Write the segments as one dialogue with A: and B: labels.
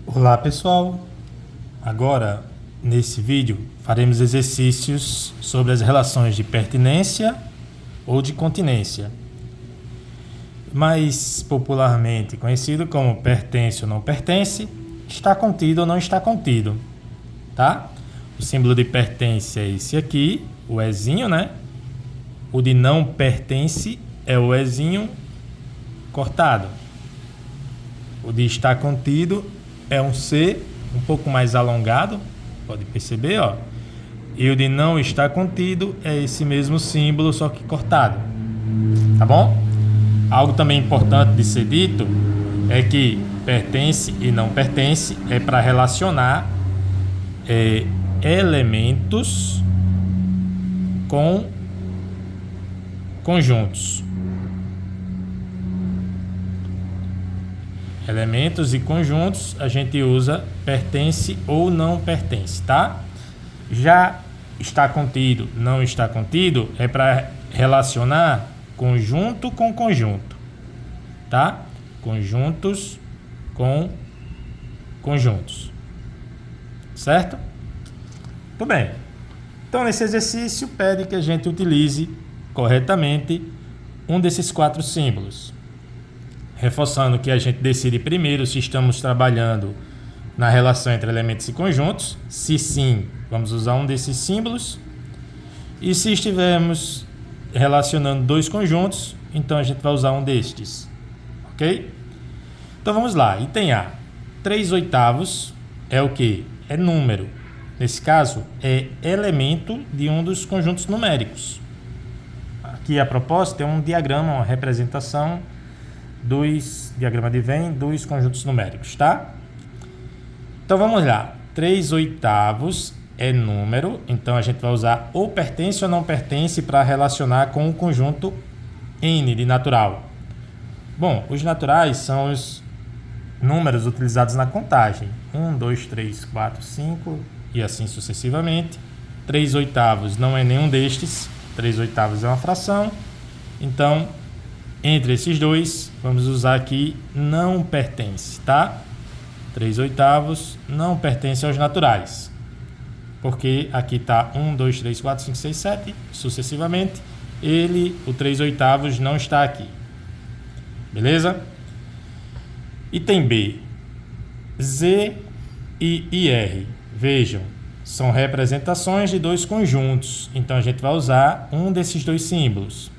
A: Olá pessoal, agora nesse vídeo faremos exercícios sobre as relações de pertinência ou de continência, mais popularmente conhecido como pertence ou não pertence, está contido ou não está contido, tá? O símbolo de pertence é esse aqui, o Ezinho, né? O de não pertence é o Ezinho cortado. O de estar contido é um C um pouco mais alongado, pode perceber, ó. E o de não estar contido é esse mesmo símbolo, só que cortado. Tá bom? Algo também importante de ser dito é que pertence e não pertence é para relacionar elementos com conjuntos. Elementos e conjuntos a gente usa pertence ou não pertence, tá? Já está contido, não está contido é para relacionar conjunto com conjunto, tá? Conjuntos com conjuntos, certo? Tudo bem. Então nesse exercício pede que a gente utilize corretamente um desses 4 símbolos. Reforçando que a gente decide primeiro se estamos trabalhando na relação entre elementos e conjuntos. Se sim, vamos usar um desses símbolos. E se estivermos relacionando 2 conjuntos, então a gente vai usar um destes. Ok? Então vamos lá. Item A. 3/8 é o que? É número. Nesse caso, é elemento de um dos conjuntos numéricos. Aqui a proposta é um diagrama, uma representação diagrama de Venn dos conjuntos numéricos, tá? Então vamos lá. 3/8 é número, então a gente vai usar ou pertence ou não pertence para relacionar com o conjunto N de natural. Bom, os naturais são os números utilizados na contagem. 1, 2, 3, 4, 5 e assim sucessivamente. 3/8 não é nenhum destes. 3/8 é uma fração. Então, entre esses dois, vamos usar aqui não pertence, tá? 3/8 não pertence aos naturais. Porque aqui está 1, 2, 3, 4, 5, 6, 7, sucessivamente. O 3/8 não está aqui. Beleza? Item B. Z e IR. Vejam, são representações de 2 conjuntos. Então a gente vai usar um desses 2 símbolos.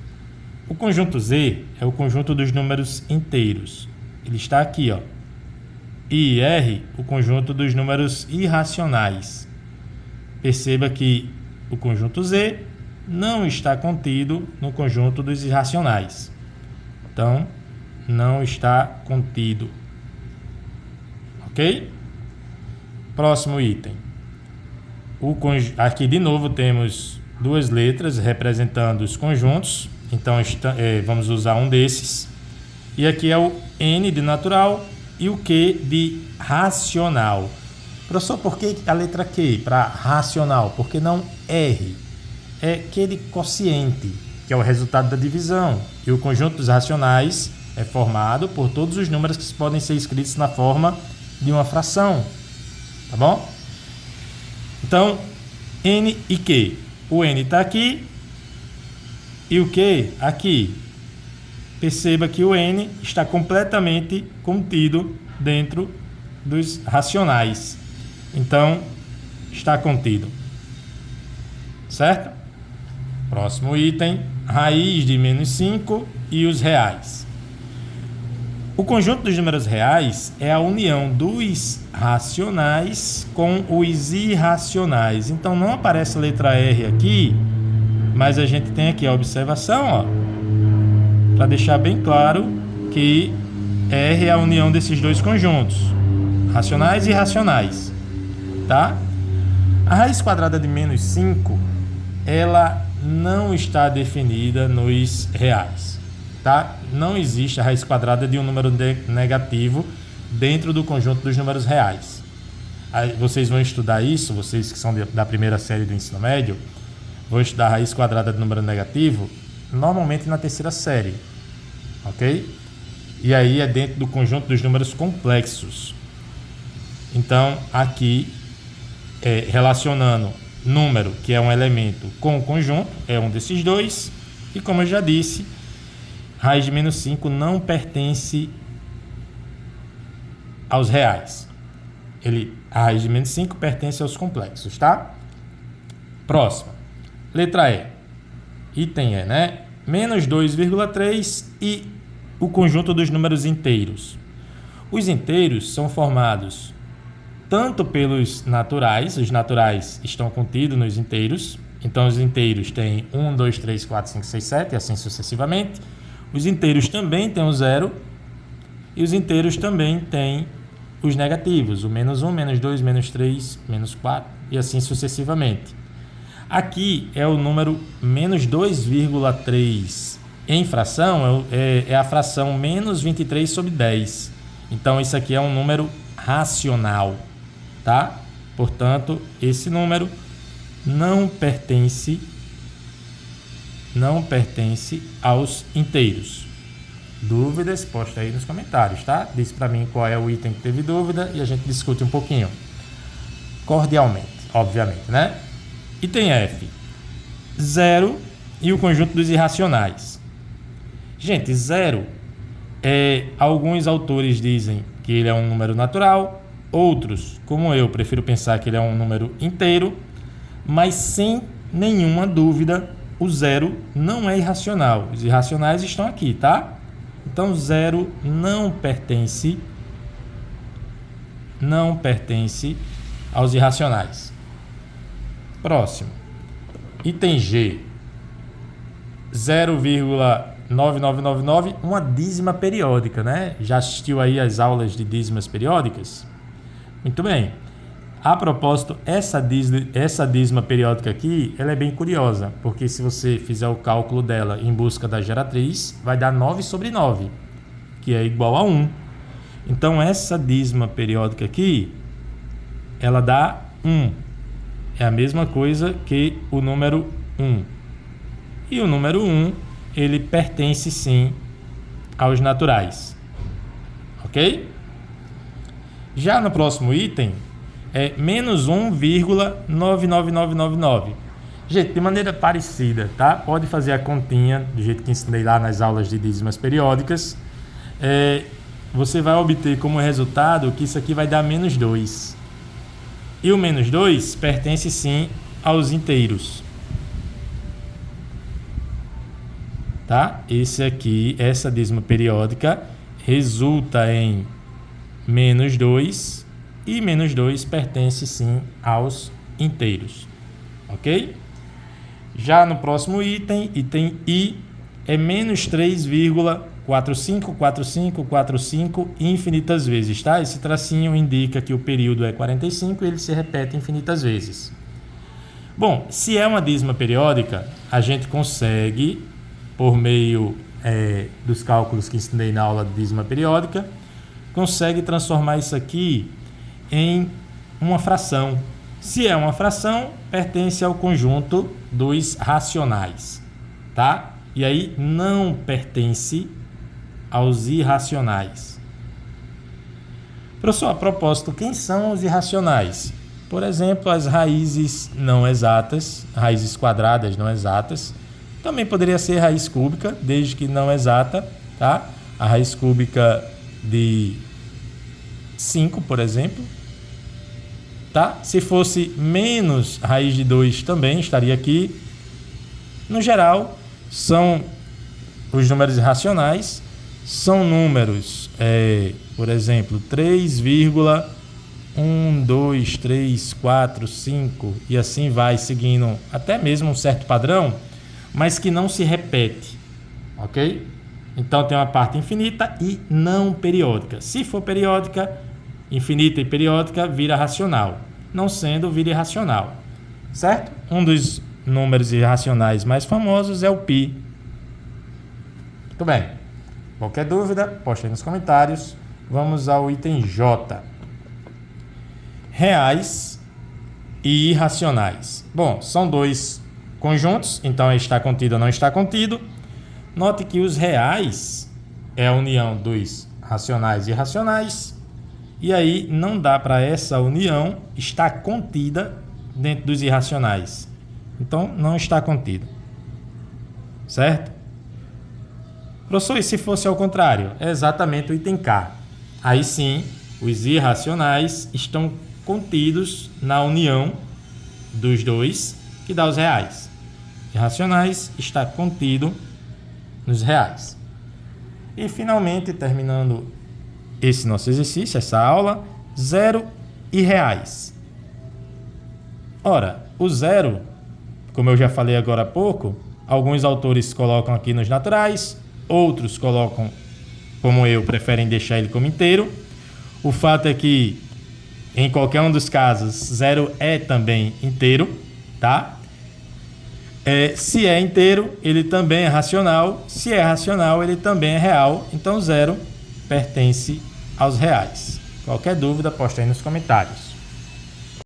A: O conjunto Z é o conjunto dos números inteiros. Ele está aqui, ó. E IR, o conjunto dos números irracionais. Perceba que o conjunto Z não está contido no conjunto dos irracionais. Então, não está contido. Ok? Próximo item. Aqui de novo temos 2 letras representando os conjuntos. Então, vamos usar um desses. E aqui é o N de natural e o Q de racional. Professor, por que a letra Q para racional? Por que não R? É Q de quociente, que é o resultado da divisão. E o conjunto dos racionais é formado por todos os números que podem ser escritos na forma de uma fração. Tá bom? Então, N e Q. O N está aqui. E o Q aqui. Perceba que o N está completamente contido dentro dos racionais. Então, está contido. Certo? Próximo item. Raiz de -5 e os reais. O conjunto dos números reais é a união dos racionais com os irracionais. Então, não aparece a letra R aqui, mas a gente tem aqui a observação, ó, para deixar bem claro que R é a união desses 2 conjuntos, racionais e irracionais, tá? A raiz quadrada de -5, ela não está definida nos reais, tá? Não existe a raiz quadrada de um número negativo dentro do conjunto dos números reais. Aí vocês vão estudar isso, vocês que são da primeira série do ensino médio, vou estudar a raiz quadrada de número negativo normalmente na 3ª série, ok? E aí é dentro do conjunto dos números complexos. Então, aqui, relacionando número, que é um elemento, com o conjunto, é um desses dois. E como eu já disse, raiz de menos 5 não pertence aos reais. A raiz de menos 5 pertence aos complexos, tá? Próximo. Letra E. Item E, né? Menos 2,3 e o conjunto dos números inteiros. Os inteiros são formados tanto pelos naturais, os naturais estão contidos nos inteiros, então os inteiros têm 1, 2, 3, 4, 5, 6, 7 e assim sucessivamente. Os inteiros também têm o zero e os inteiros também têm os negativos, o menos 1, menos 2, menos 3, menos 4 e assim sucessivamente. Aqui é o número menos 2,3 em fração, é a fração menos 23 sobre 10. Então, isso aqui é um número racional, tá? Portanto, esse número não pertence aos inteiros. Dúvidas? Posta aí nos comentários, tá? Diz para mim qual é o item que teve dúvida e a gente discute um pouquinho. Cordialmente, obviamente, né? Item F. 0 e o conjunto dos irracionais. Gente, 0, alguns autores dizem que ele é um número natural, outros, como eu, prefiro pensar que ele é um número inteiro, mas sem nenhuma dúvida, o 0 não é irracional. Os irracionais estão aqui, tá? Então, 0 não pertence aos irracionais. Próximo. Item G. 0,9999, uma dízima periódica, né? Já assistiu aí às aulas de dízimas periódicas? Muito bem. A propósito, essa dízima periódica aqui, ela é bem curiosa, porque se você fizer o cálculo dela em busca da geratriz, vai dar 9 sobre 9, que é igual a 1. Então, essa dízima periódica aqui, ela dá 1. É a mesma coisa que o número 1. E o número 1, ele pertence sim aos naturais. Ok? Já no próximo item, é menos 1,99999. Gente, de maneira parecida, tá? Pode fazer a continha, do jeito que ensinei lá nas aulas de dízimas periódicas. Você vai obter como resultado que isso aqui vai dar menos 2. E o menos 2 pertence sim aos inteiros. Tá? Essa dízima periódica resulta em menos 2 e menos 2 pertence sim aos inteiros. Ok? Já no próximo item I, é menos 3,454545 infinitas vezes, tá? Esse tracinho indica que o período é 45 e ele se repete infinitas vezes. Bom, se é uma dízima periódica, a gente consegue, por meio dos cálculos que ensinei na aula de dízima periódica, consegue transformar isso aqui em uma fração. Se é uma fração, pertence ao conjunto dos racionais, tá? E aí não pertence aos irracionais. Professor, a propósito, quem são os irracionais? Por exemplo, as raízes não exatas, raízes quadradas não exatas. Também poderia ser raiz cúbica, desde que não exata, tá? A raiz cúbica de 5, por exemplo. Tá? Se fosse menos raiz de 2 também estaria aqui. No geral, são os números irracionais, são números, por exemplo, 3,1, 2, 3, 4, 5 e assim vai seguindo até mesmo um certo padrão, mas que não se repete, ok? Então tem uma parte infinita e não periódica. Se for periódica, infinita e periódica vira racional. Não sendo, vira irracional. Certo? Um dos números irracionais mais famosos é o π. Muito bem. Qualquer dúvida, poste aí nos comentários. Vamos ao item J. Reais e irracionais. Bom, são dois conjuntos, então está contido ou não está contido. Note que os reais é a união dos racionais e irracionais. E aí não dá para essa união estar contida dentro dos irracionais. Então não está contido. Certo? Professor, e se fosse ao contrário? É exatamente o item K. Aí sim, os irracionais estão contidos na união dos dois, que dá os reais. Irracionais está contido nos reais. E finalmente, terminando esse nosso exercício, essa aula, 0 e reais. Ora, o 0, como eu já falei agora há pouco, alguns autores colocam aqui nos naturais, outros colocam, como eu, preferem deixar ele como inteiro. O fato é que, em qualquer um dos casos, 0 é também inteiro, tá? Se é inteiro, ele também é racional. Se é racional, ele também é real. Então, 0 pertence aos reais. Qualquer dúvida, posta aí nos comentários.